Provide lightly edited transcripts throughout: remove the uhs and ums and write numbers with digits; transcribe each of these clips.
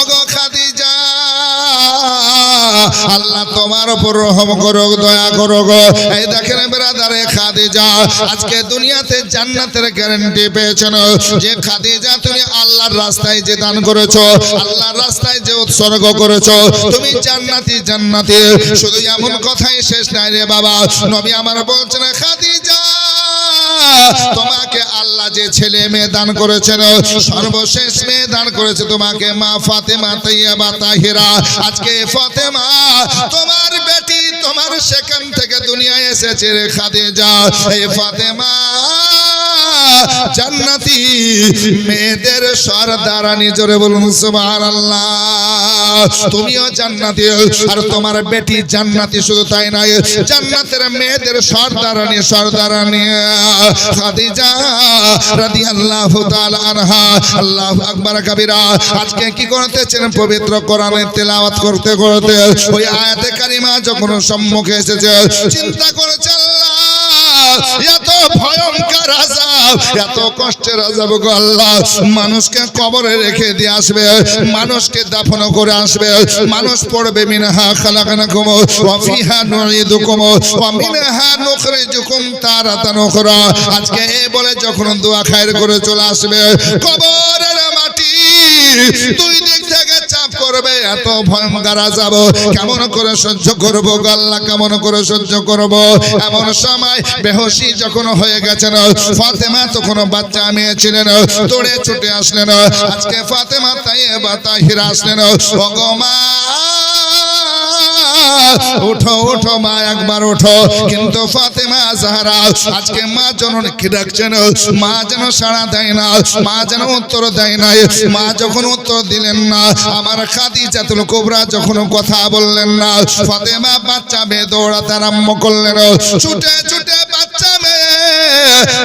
ওগো খাদিজা, আল্লাহ তোমার উপর রহম করুক, দয়া করুক। এই দেখেন ব্রাদারে, খাদিজা আজকে দুনিয়াতে জান্নাতের গ্যারান্টি পেয়েছেন। যে খাদিজা তুমি আল্লাহর রাস্তায় যে দান করেছো, আল্লাহর রাস্তায় যে উৎসর্গ করেছো, তুমি জান্নাতি জান্নাতি। শুধু এমন কথাই শেষ নাই রে বাবা, নবী আমার বলছেন খাদিজা তোমাকে আল্লাহ যে ছেলে মেয়ে দান করেছেন, সর্বশেষ মেয়ে দান করেছে তোমাকে মা ফাতেমা তাইয়্যিবা তাহিরা। আজকে ফাতেমা তোমার বেটি, তোমার সেখান থেকে দুনিয়ায় এসেছে রে খাদিজা। এই ফাতেমা জান্নাতি মেয়েদের সরদারানি, জোরে বলুন সুবহানাল্লাহ। তুমিও জান্নাতি আর তোমার বেটি জান্নাতি। শুধু তাই নয়, জান্নাতের মেয়েদের সরদারানি, সরদারানি খাদিজা রাদিয়াল্লাহু তাআলা আনহা। আল্লাহু আকবার কাবীরা। আজকে কি করতেছেন? পবিত্র কোরআনের তেলাওয়াত করতে করতে ওই আয়াতে কারিমা যখন সম্মুখে এসেছে, চিন্তা করেছে আল্লাহ এত ভয়ঙ্কর আযাব, এত কষ্টের আযাব গো আল্লাহ। মানুষকে কবরে রেখে দিয়ে আসবে, মানুষকে দাফন করে আসবে, মানুষ পড়বে মিনহা খালাকনাকুম ওয়া ফিহা নুঈদুকুম ওয়া মিনহা নুখরিজুকুম তারাতান উখরা। আজকে এই বলে যখন দোয়া খায়ের করে চলে আসবে, কবরের মাটি দুই দিক থেকে চাপ করবে। এত ভয়ঙ্কর আযাব কেমন করে সহ্য করব গো আল্লাহ, কেমন করে সহ্য করব? এমন সময় বেহুশি যখন হয়ে গেছেন, ফাতেমা তখন বাচ্চা মেয়ে ছিলেন, দৌড়ে ছুটে আসলেন। আজকে ফাতেমা তাইয়্যিবা তাহিরা আসলেন। ওগো মা, উঠো উঠো মা, একবার উঠো। কিন্তু ফাতেমা জাহরা আজকে মা জননীকে ডাকছেন, মা যেন সাড়া দেয় না, মা যেন উত্তর দেয় না। মা যখন উত্তর দিলেন না, আমার খাদিজাতুল কুবরা যখন কথা বললেন না, ফাতেমা বাচ্চা মেয়ে দৌড়াতে আরম্ভ করলেন। ছুটে ছুটে বাচ্চা মেয়ে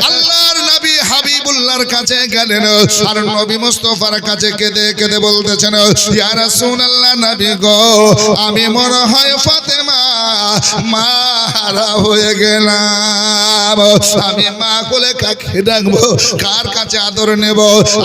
আল্লাহর নবী হাবিবুল্লাহর কাছে গেলেন, আর নবী মুস্তাফার কাছে কেঁদে কেঁদে বলতেছেন, ইয়া রাসূলুল্লাহ নবী গো, আমি মনে হয় ফাতেমা মারা হয়ে গেলাম। আমি মা কোলে কাকে ডাকবো, কার কাছে আদর নেব?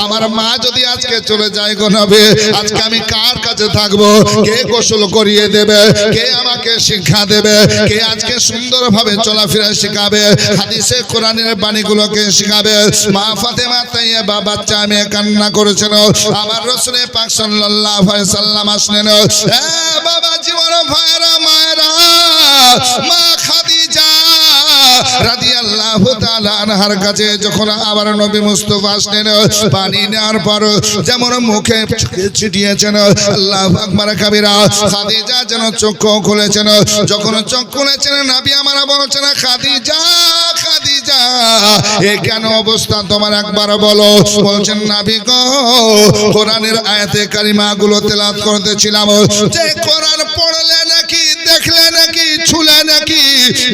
আমার মা যদি আজকে চলে যায় গো নবী, আজকে আমি কার কাছে থাকবো? কে গোসল করিয়ে দেবে? কে আমাকে শিক্ষা দেবে? কে আজকে সুন্দরভাবে চলাফেরা শেখাবে? হাদিসে কোরআনের বাণীগুলোকে শেখাবে? মা ফাতেমা তাইয়্যিবা বাচ্চা মেয়ে কান্না করেছেন। আমার রাসূল পাক সাল্লাল্লাহু আলাইহি সাল্লাম আসলেন। বাবা জীবন ভাইরা মায়েরা, মা খাদিজা রাদিয়াল্লাহু তাআলা আনহার কাছে যখন আবার নবী মুস্তাফা আসলেন, পানি নেওয়ার পর যেমন মুখে ছিটিয়েছেন, আল্লাহু আকবার কাবীরা, খাদিজা যেন চোখ খুলেছেন। যখন চোখ খুলেছেন, নবী আমার বলছেন, খাদিজা খাদিজা এ কেন অবস্থা তোমার, একবার বলো। বলছেন নবী গো, কোরআনের আয়াতে কারিমা গুলো তেলাওয়াত করতেছিলাম। যে কোরআন পড়লে নাকি, দেখলে নাকি, ছুলে নাকি,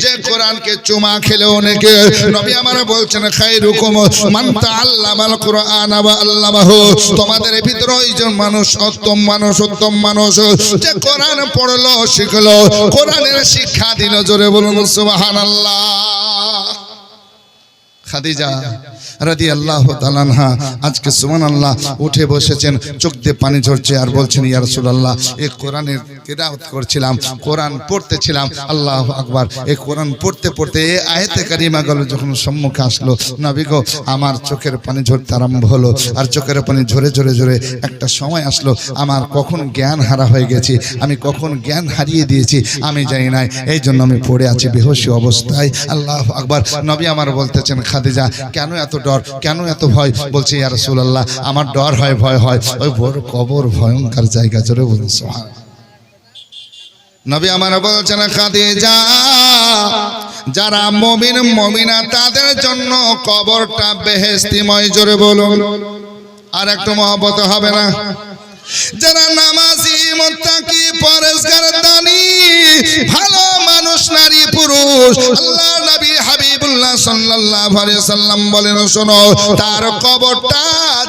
যে কোরআনকে চুমা খেলেও নাকি, নবী আমার বলছেন খায়রুকুম মান তাআল্লামাল কুরআন ওয়া আল্লামাহু। তোমাদের ভিতরে ওইজন মানুষ উত্তম মানুষ, উত্তম মানুষ যে কোরআন পড়লো, শিখলো, কোরআনের শিক্ষা দিল। জোরে বলুন সুবহানাল্লাহ। খাদিজা রাদিয়াল্লাহু তাআলা আনহা আজকে সুবহানাল্লাহ উঠে বসেছেন, চোখ দিয়ে পানি ঝরছে, আর বলছেন ইয়া রাসূলুল্লাহ, এই কোরআনের তিলাওয়াত করছিলাম, কোরআন পড়তেছিলাম, আল্লাহু আকবার। এই কোরআন পড়তে পড়তে এই আয়াতে কারিমাগুলো যখন সম্মুখে আসলো, নবী গো আমার চোখের পানি ঝরতে আরম্ভ হলো। আর চোখের পানি ঝরে ঝরে ঝরে একটা সময় আসলো, আমার কখন জ্ঞান হারা হয়ে গেছি, আমি কখন জ্ঞান হারিয়ে দিয়েছি আমি জানি না। এই জন্য আমি পড়ে আছি বেহুশি অবস্থায়। আল্লাহু আকবার। নবী আমার বলতেছেন, খাদিজা কেন এত ডর, কেন এত ভয়? বলছে ইয়া রাসূলুল্লাহ, আমার ডর হয়, ভয় হয় ওই বড় কবর, ভয়ঙ্কর জায়গা। জোরে বলুন সুবহানাল্লাহ। নবী আমার বলছেন, খাদিজা যারা মুমিন মুমিনা তাদের জন্য কবরটা বেহেশতিময়। জোরে বলুন, আর একটু মহব্বত হবে না? যারা নামাজি, মুত্তাকি, পরেজগার, দানী, ভালো মানুষ নারী পুরুষ আল্লাহ নবী হাবিবুল্লাহ সাল্লাল্লাহু আলাইহি সাল্লাম বলেন শোনো তার কবরটা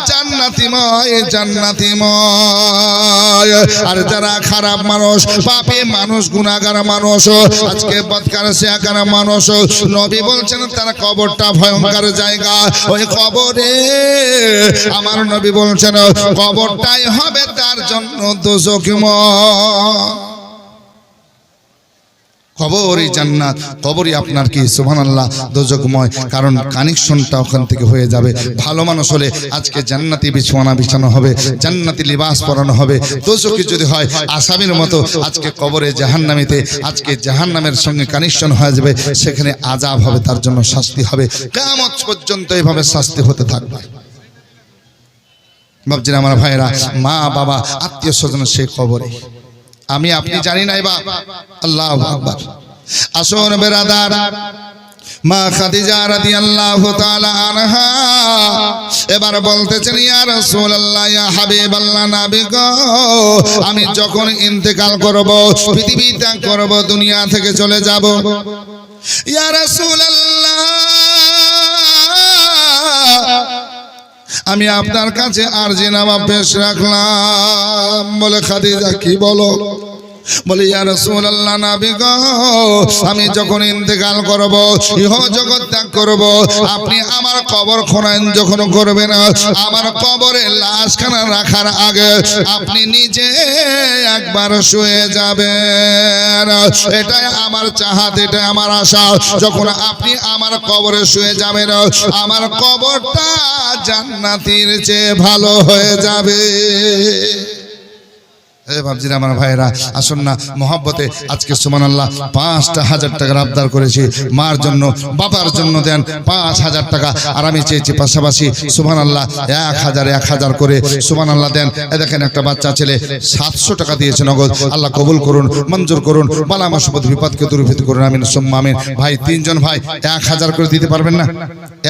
জান্নাতিময় জান্নাতিময়। আর যারা খারাপ মানুষ পাপী মানুষ গুনাহগার মানুষ আজকে বদকার শিয়াকার মানুষ নবী বলছেন তার কবরটা ভয়ঙ্কর জায়গা। ওই কবরে আমার নবী বলছেন কবরটাই হবে তার জন্য দোজখময়। কবরই জান্নাত, কবরই আপনার কি সুবহানাল্লাহ দোজখময়, কারণ কানেকশনটা ওখান থেকে হয়ে যাবে। ভালো মানুষ হলে আজকে জান্নাতি বিছানা বিছানো হবে, জান্নাতি লিবাস পরানো হবে। দোজখী যদি হয় আসামির মতো আজকে কবরে জাহান্নামীতে আজকে জাহান্নামের সঙ্গে কানেকশন হয়ে যাবে, সেখানে আযাব হবে, তার জন্য শাস্তি হবে, কিয়ামত পর্যন্ত এইভাবে শাস্তি হতে থাকবে। বাপজিরা আমার ভাইরা, মা বাবা আত্মীয় স্বজন সে কবরে, আমি আপনি জানি নাই বা আল্লাহু আকবার। আসুন বেরাদার, মা খাদিজা রাদিয়াল্লাহু তাআলা আনহা এবার বলতেছেন ইয়া রাসূলুল্লাহ ইয়া হাবিবাল্লাহ নবী গো, আমি যখন ইন্তেকাল করব, পৃথিবী ত্যাগ করব, দুনিয়া থেকে চলে যাব, ইয়া রাসূলুল্লাহ আমি আপনার কাছে আরজিনামা পেশ রাখলাম। বলে খাদিজা কি বলো? বলে ইয়া রাসূলুল্লাহ নবী গো, আমি যখন ইন্তেকাল করব, ইহ জগৎ ত্যাগ করব, আপনি আমার কবর খনন যখন করবেন, আমার কবরে লাশখানা রাখার আগে আপনি নিজে একবার শুয়ে যাবেন। এটাই আমার চাহাত, এটাই আমার আশা। যখন আপনি আমার কবরে শুয়ে যাবেন, আমার কবরটা জান্নাতের চেয়ে ভালো হয়ে যাবে। ভাবছি আমার ভাইরা, আসুন না মহব্বতে আজকে সুবহানাল্লাহ 5,000 টাকার আবদার করেছি, মার জন্য বাবার জন্য দেন 5,000 টাকা। আর আমি চেয়েছি পাশাপাশি সুবহানাল্লাহ 1,000 করে সুবহানাল্লাহ দেন। দেখেন একটা বাচ্চা ছেলে 700 টাকা দিয়েছে নগদ। আল্লাহ কবুল করুন, মঞ্জুর করুন, বালা মুসিবত বিপদকে দূরীভূত করুন, আমিন সুম্মা আমিন। ভাই 3 জন ভাই 1,000 করে দিতে পারবেন না?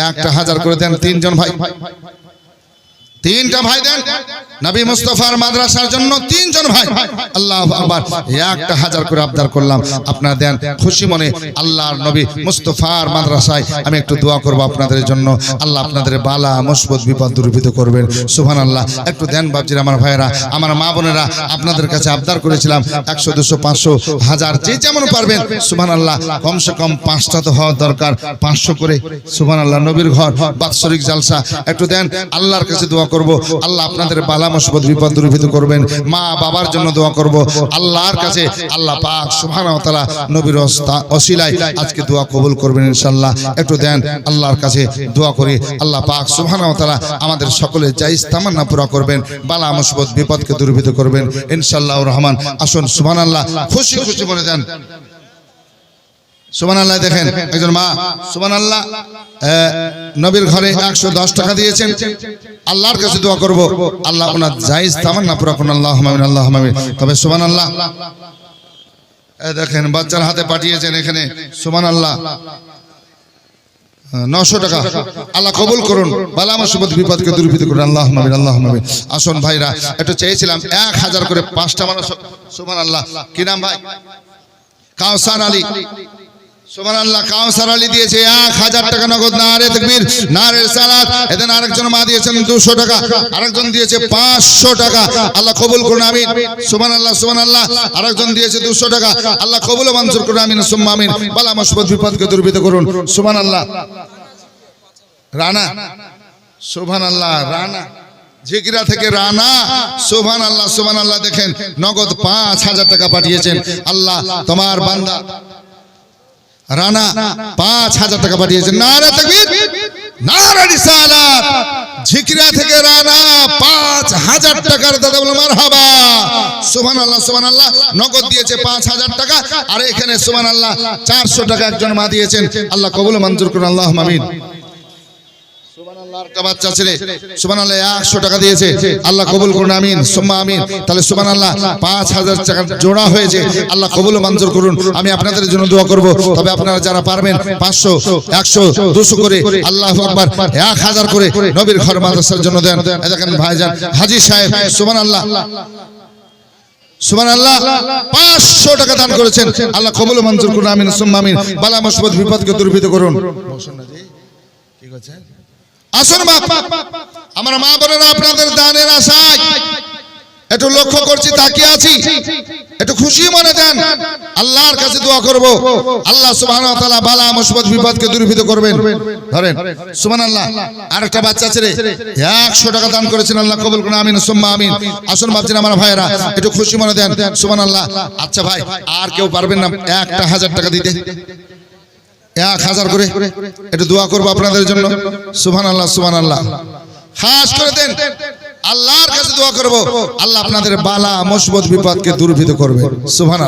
1,000 করে দেন 3 জন ভাই, 3টা ভাই দেন নবী মুস্তাফার মাদ্রাসার জন্য 3 জন ভাই। আল্লাহু আকবার, 1,000 করে আবদার করলাম, আপনারা দেন খুশি মনে। আল্লাহর নবী মুস্তাফার মাদ্রাসায় আমি একটু দোয়া করব আপনাদের জন্য, আল্লাহ আপনাদের বালা মুসিবত বিপদ দূরীভূত করবেন। সুবহানাল্লাহ, একটু দেন বাপজিরা আমার ভাইরা, আমার মা বোনেরা, আপনাদের কাছে আবদার করেছিলাম 100 200 500 1000 যে যেমন পারবেন সুবহানাল্লাহ, কমসে কম 5টা তো হওয়া দরকার, 500 করে সুবহানাল্লাহ। নবীর ঘর বাৎসরিক জালসা, একটু দেন, আল্লাহর কাছে দোয়া করব, আল্লাহ আপনাদের বালা মুসিবত বিপদ দূরীভূত করবেন। মা বাবার জন্য দোয়া করব আল্লাহর কাছে, আল্লাহ পাক সুবহানাহু ওয়া তাআলা নবীর ওসিলায় আজকে দোয়া কবুল করবেন ইনশাআল্লাহ। একটু দেন, আল্লাহর কাছে দোয়া করি, আল্লাহ পাক সুবহানাহু ওয়া তাআলা আমাদের সকলের জায়েজ তামান্না পুরা করবেন, বালা মুসিবত বিপদকে দূরীভূত করবেন ইনশাআল্লাহুর রহমান। আসুন সুবহানাল্লাহ, খুশি খুশি বলে দেন সুবহানাল্লাহ। দেখেন একজন মা সুবহানাল্লাহ নবীর ঘরে 110 টাকা দিয়েছেন, আল্লাহর কাছে দোয়া করব আল্লাহ ওনার জায়েজ তামান্না পুরা করুন, আল্লাহুম্মা আমিন আল্লাহুম্মা আমিন। তবে সুবহানাল্লাহ দেখেন বাচ্চার হাতে পাঠিয়েছেন এখানে সুবহানাল্লাহ 900 টাকা, আল্লাহ কবুল করুন, বালা মুসিবত বিপদকে দূরীভূত করুন, আল্লাহুম্মা আমিন আল্লাহুম্মা আমিন। আসুন ভাইরা, একটু চেয়েছিলাম 1,000 করে 5টা মানুষ সুবহানাল্লাহ। কি নাম ভাই? কাউসার আলী সুবহানাল্লাহ, কাউসার আলী দিয়েছে 1,000 টাকা নগদ। নারে তাকবীর, নারে সালাত। এদিন আরেকজন মা দিয়েছেন 200 টাকা, আরেকজন দিয়েছে 500 টাকা, আল্লাহ কবুল করুন আমিন সুবহানাল্লাহ সুবহানাল্লাহ। আরেকজন দিয়েছে 200 টাকা, আল্লাহ কবুল ও মঞ্জুর করুন আমিন সুম্মা আমিন। বালা মুসিবত বিপদকে দূরীভূত করুন সুবহানাল্লাহ। রানা সুবহানাল্লাহ, রানা ঝিকরা থেকে রানা সুবহানাল্লাহ সুবহানাল্লাহ। দেখেন নগদ 5,000 টাকা পাঠিয়েছেন, আল্লাহ তোমার বান্দা রানা 5,000 টাকা পাঠিয়েছেন। নারে তাকবীর, নারে রিসালাত। ঝিকরা থেকে রানা 5,000 টাকার দাদা বলে মারহাবা সুবহানাল্লাহ সুবহানাল্লাহ। নগদ দিয়েছে 5,000 টাকা, আর এখানে সুবহানাল্লাহ 400 টাকা একজন মা দিয়েছেন, আল্লাহ কবুল ও মঞ্জুর করুন, আল্লাহুম্মা আমিন সুবহানাল্লাহ। একটা বাচ্চা ছেলে সুবহানাল্লাহ 100 টাকা দিয়েছে, আল্লাহ কবুল করুন আমিন সুম্মা আমিন। তাহলে সুবহানাল্লাহ 5,000 টাকা জোড়া হয়েছে, আল্লাহ কবুল ও মঞ্জুর করুন। আমি আপনাদের জন্য দোয়া করব, তবে আপনারা যারা পারবেন 500 100 200 করে আল্লাহু আকবার 1,000 করে নবীর ঘর মাদ্রাসার জন্য দেন। দেখেন ভাইজান হাজী সাহেব সুবহানাল্লাহ সুবহানাল্লাহ 500 টাকা দান করেছেন আল্লাহ কবুল ও মঞ্জুর করুন আমিন সুম্মা আমিন বালা মুসিবত বিপদকে দূরীভূত করুন কি কইছেন আসুন বাপ আমার মা বোনেরা আপনাদের দানের আশায় একটু লক্ষ্য করছি তাকিয়ে আছি একটু খুশি মনে দেন আল্লাহর কাছে দোয়া করব আল্লাহ সুবহানাহু ওয়া তাআলা বালা মুসিবত বিপদকে দূরীভূত করবেন ধরেন সুবহানাল্লাহ আরেকটা বাচ্চা ছেলে 100 টাকা দান করেছেন আল্লাহ কবুল করুন আমিন সুম্মা আমিন আসুন বাপজিরা আমার ভাইরা একটু খুশি মনে দেন সুবহানাল্লাহ আচ্ছা ভাই আর কেউ পারবেন না একটা 1000 টাকা দিতে 1000 করে একটু দোয়া করব আপনাদের জন্য সুবহানাল্লাহ সুবহানাল্লাহ খাস করে দেন আল্লাহর কাছে দোয়া করব আল্লাহ আপনাদের বালা মুসিবত বিপদকে দূরীভূত করবে সুবহানাল্লাহ।